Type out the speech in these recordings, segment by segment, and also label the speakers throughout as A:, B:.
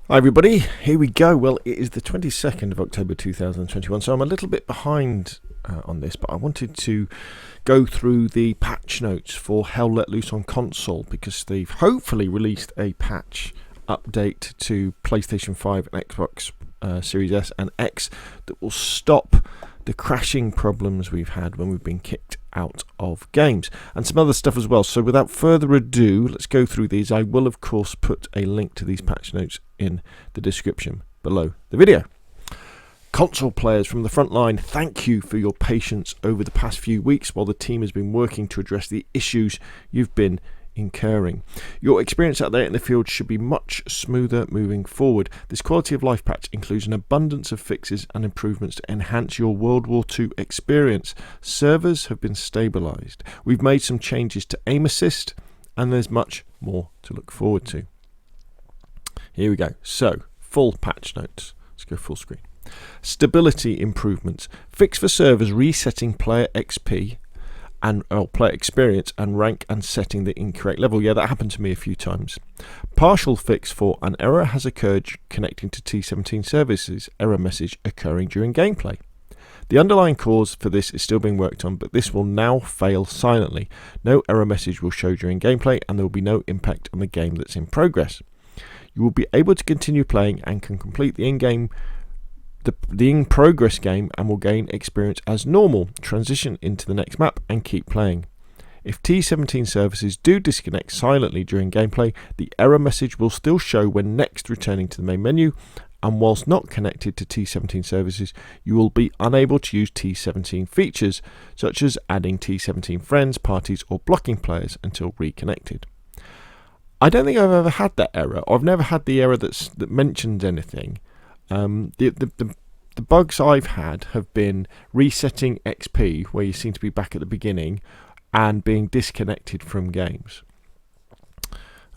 A: Hi everybody, here we go. Well, it is the 22nd of October 2021, so I'm a little bit behind on this, but I wanted to go through the patch notes for Hell Let Loose on console, because they've hopefully released a patch update to PlayStation 5 and Xbox Series S and X that will stop the crashing problems we've had when we've been kicked out of games, and some other stuff as well. So without further ado, let's go through these. I will of course put a link to these patch notes in the description below the video. Console players from the front line, thank you for your patience over the past few weeks while the team has been working to address the issues you've been incurring. Your experience out there in the field should be much smoother moving forward. This quality of life patch includes an abundance of fixes and improvements to enhance your World War II experience. Servers have been stabilised. We've made some changes to aim assist, and there's much more to look forward to. Here we go. So, full patch notes. Let's go full screen. Stability improvements. Fix for servers resetting player XP and player experience and rank and setting the incorrect level. Yeah, that happened to me a few times. Partial fix for an error has occurred connecting to T17 services. Error message occurring during gameplay. The underlying cause for this is still being worked on, but this will now fail silently. No error message will show during gameplay, and there will be no impact on the game that's in progress. You will be able to continue playing and can complete the in-progress game and will gain experience as normal, transition into the next map and keep playing. If T17 services do disconnect silently during gameplay, the error message will still show when next returning to the main menu, and whilst not connected to T17 services, you will be unable to use T17 features, such as adding T17 friends, parties or blocking players until reconnected. I don't think I've ever had that error. I've never had the error that mentions anything. The bugs I've had have been resetting XP, where you seem to be back at the beginning, and being disconnected from games.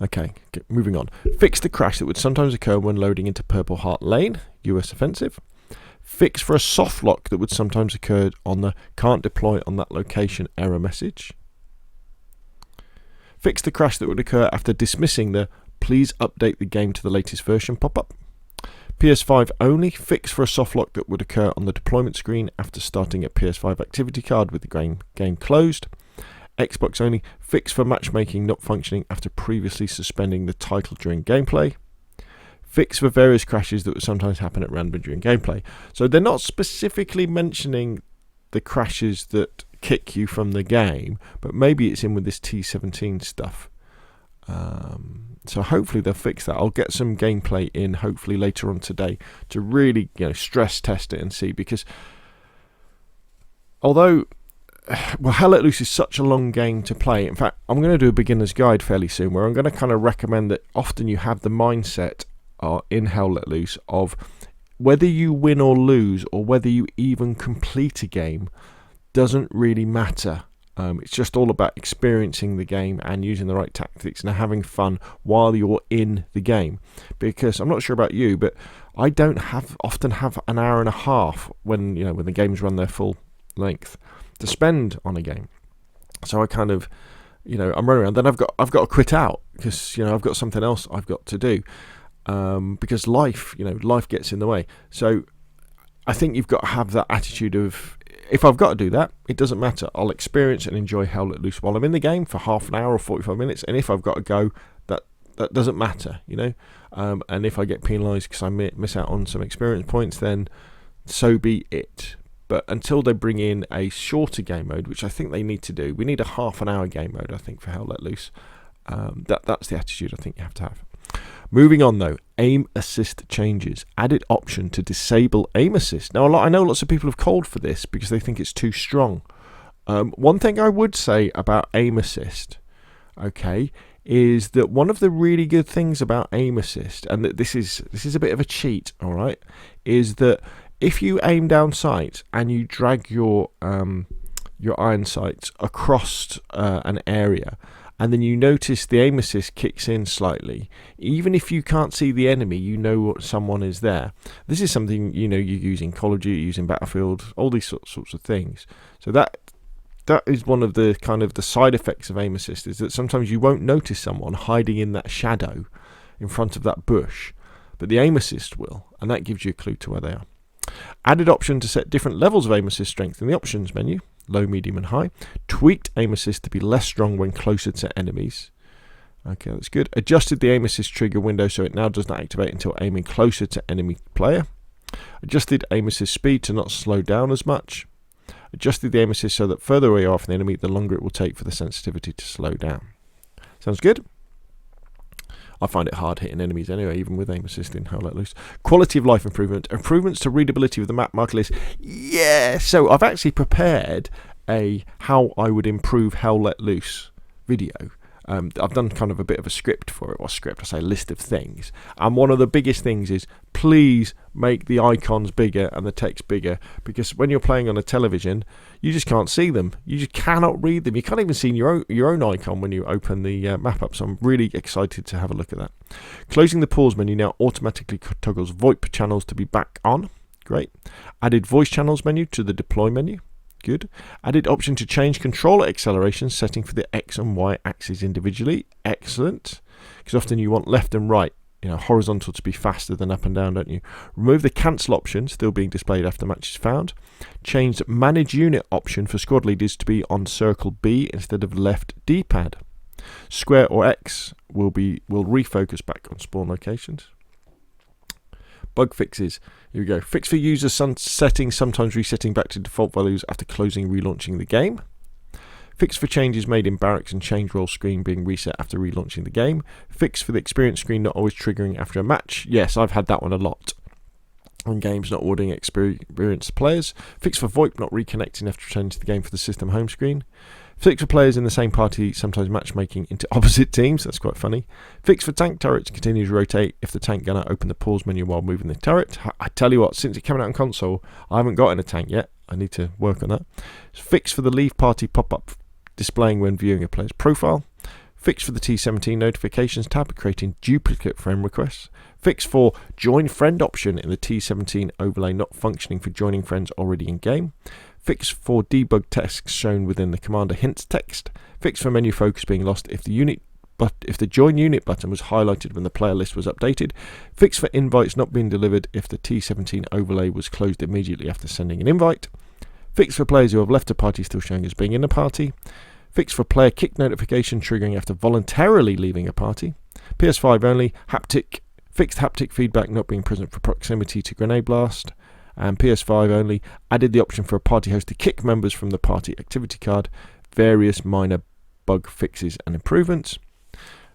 A: Okay, moving on. Fix the crash that would sometimes occur when loading into Purple Heart Lane, US offensive. Fix for a soft lock that would sometimes occur on the can't deploy on that location error message. Fix the crash that would occur after dismissing the please update the game to the latest version pop-up. PS5 only, fix for a soft lock that would occur on the deployment screen after starting a PS5 activity card with the game closed. Xbox only, fix for matchmaking not functioning after previously suspending the title during gameplay. Fix for various crashes that would sometimes happen at random during gameplay. So they're not specifically mentioning the crashes that kick you from the game, but maybe it's in with this T17 stuff. So hopefully they'll fix that. I'll get some gameplay in hopefully later on today to really stress test it and see, because although Hell Let Loose is such a long game to play, in fact I'm going to do a beginner's guide fairly soon where I'm going to kind of recommend that often you have the mindset in Hell Let Loose of whether you win or lose, or whether you even complete a game, doesn't really matter. It's just all about experiencing the game and using the right tactics and having fun while you're in the game. Because I'm not sure about you, but I don't often have an hour and a half when the games run their full length to spend on a game. So I kind of I'm running around. Then I've got to quit out because I've got something else I've got to do. Because life gets in the way. So I think you've got to have that attitude of, if I've got to do that, it doesn't matter. I'll experience and enjoy Hell Let Loose while I'm in the game for half an hour or 45 minutes. And if I've got to go, that doesn't matter, And if I get penalised because I miss out on some experience points, then so be it. But until they bring in a shorter game mode, which I think they need to do, we need a half an hour game mode, I think, for Hell Let Loose. That's the attitude I think you have to have. Moving on though, aim assist changes. Added option to disable aim assist. Now I know lots of people have called for this because they think it's too strong. One thing I would say about aim assist, okay, is that one of the really good things about aim assist, and that this is a bit of a cheat, all right, is that if you aim down sight and you drag your iron sights across an area, and then you notice the aim assist kicks in slightly, even if you can't see the enemy, someone is there. This is something you use in Call of Duty, you use in Battlefield, all these sorts of things. So that is one of the kind of the side effects of aim assist, is that sometimes you won't notice someone hiding in that shadow in front of that bush, but the aim assist will, and that gives you a clue to where they are. Added option to set different levels of aim assist strength in the options menu, low, medium and high. Tweaked aim assist to be less strong when closer to enemies. Okay, that's good. Adjusted the aim assist trigger window so it now does not activate until aiming closer to enemy player. Adjusted aim assist speed to not slow down as much. Adjusted the aim assist so that further away you are from the enemy, the longer it will take for the sensitivity to slow down. Sounds good? I find it hard hitting enemies anyway, even with aim assist in Hell Let Loose. Quality of life improvement. Improvements to readability of the map marker list. Yeah, so I've actually prepared a how I would improve Hell Let Loose video. I've done kind of a bit of a script for it, or script, I say list of things. And one of the biggest things is please make the icons bigger and the text bigger, because when you're playing on a television, you just can't see them. You just cannot read them. You can't even see your own icon when you open the map up. So I'm really excited to have a look at that. Closing the pause menu now automatically toggles VoIP channels to be back on. Great. Added voice channels menu to the deploy menu. Good. Added option to change controller acceleration setting for the X and Y axes individually. Excellent. Because often you want left and right, horizontal to be faster than up and down, don't you? Remove the cancel option, still being displayed after match is found. Changed manage unit option for squad leaders to be on circle B instead of left D-pad. Square or X will refocus back on spawn locations. Bug fixes. Here we go. Fix for user settings, sometimes resetting back to default values after closing and relaunching the game. Fix for changes made in barracks and change role screen being reset after relaunching the game. Fix for the experience screen not always triggering after a match. Yes, I've had that one a lot on games not ordering experienced players. Fix for VoIP not reconnecting after returning to the game for the system home screen. Fix for players in the same party sometimes matchmaking into opposite teams. That's quite funny. Fix for tank turrets continue to rotate if the tank gunner open the pause menu while moving the turret. I tell you what, since it came out on console, I haven't got in a tank yet. I need to work on that. Fix for the leave party pop-up displaying when viewing a player's profile. Fix for the T17 notifications tab, creating duplicate friend requests. Fix for join friend option in the T17 overlay not functioning for joining friends already in game. Fix for debug text shown within the commander hints text. Fix for menu focus being lost if the join unit button was highlighted when the player list was updated. Fix for invites not being delivered if the T17 overlay was closed immediately after sending an invite. Fix for players who have left a party still showing as being in a party. Fix for player kick notification triggering after voluntarily leaving a party. PS5 only. Fixed haptic feedback not being present for proximity to grenade blast. And PS5 only, added the option for a party host to kick members from the party activity card. Various minor bug fixes and improvements.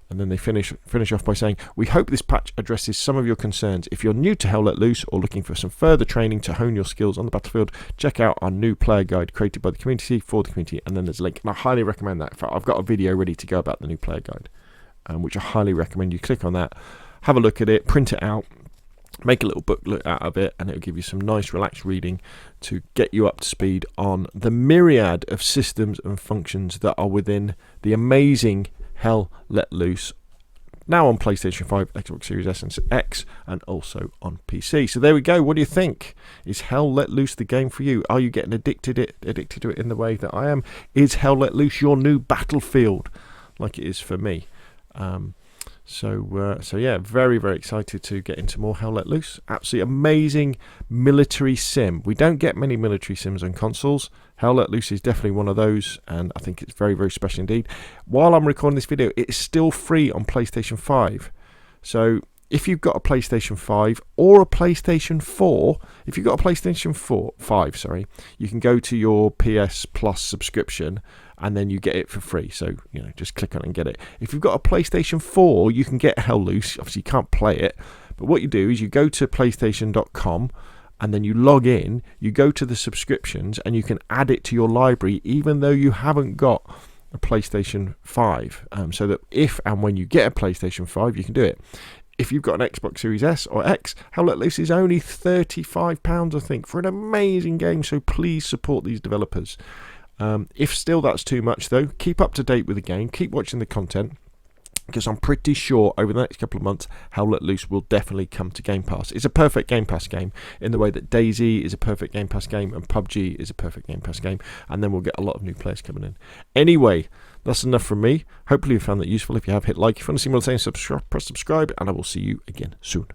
A: And then they finish off by saying, we hope this patch addresses some of your concerns. If you're new to Hell Let Loose or looking for some further training to hone your skills on the battlefield, check out our new player guide created by the community for the community, and then there's a link. And I highly recommend that. In fact, I've got a video ready to go about the new player guide, which I highly recommend you click on that, have a look at it, print it out, make a little booklet out of it, and it'll give you some nice relaxed reading to get you up to speed on the myriad of systems and functions that are within the amazing Hell Let Loose, now on PlayStation 5, Xbox Series S and X, and also on PC. So there we go. What do you think? Is Hell Let Loose the game for you? Are you getting addicted to it in the way that I am? Is Hell Let Loose your new battlefield, like it is for me? So yeah, very, very excited to get into more Hell Let Loose. Absolutely amazing military sim. We don't get many military sims on consoles. Hell Let Loose is definitely one of those, and I think it's very, very special indeed. While I'm recording this video, it's still free on PlayStation 5. So if you've got a PlayStation 5 or a PlayStation 4, if you've got a PlayStation 5, you can go to your PS Plus subscription and then you get it for free. So, just click on it and get it. If you've got a PlayStation 4, you can get Hell Loose. Obviously, you can't play it. But what you do is you go to PlayStation.com and then you log in, you go to the subscriptions, and you can add it to your library even though you haven't got a PlayStation 5. So that if and when you get a PlayStation 5, you can do it. If you've got an Xbox Series S or X, Hell Let Loose is only £35, I think, for an amazing game. So please support these developers. If still that's too much, though, keep up to date with the game. Keep watching the content, because I'm pretty sure over the next couple of months, Hell Let Loose will definitely come to Game Pass. It's a perfect Game Pass game in the way that DayZ is a perfect Game Pass game and PUBG is a perfect Game Pass game. And then we'll get a lot of new players coming in. Anyway, that's enough from me. Hopefully you found that useful. If you have, hit like. If you want to see more, press subscribe, and I will see you again soon.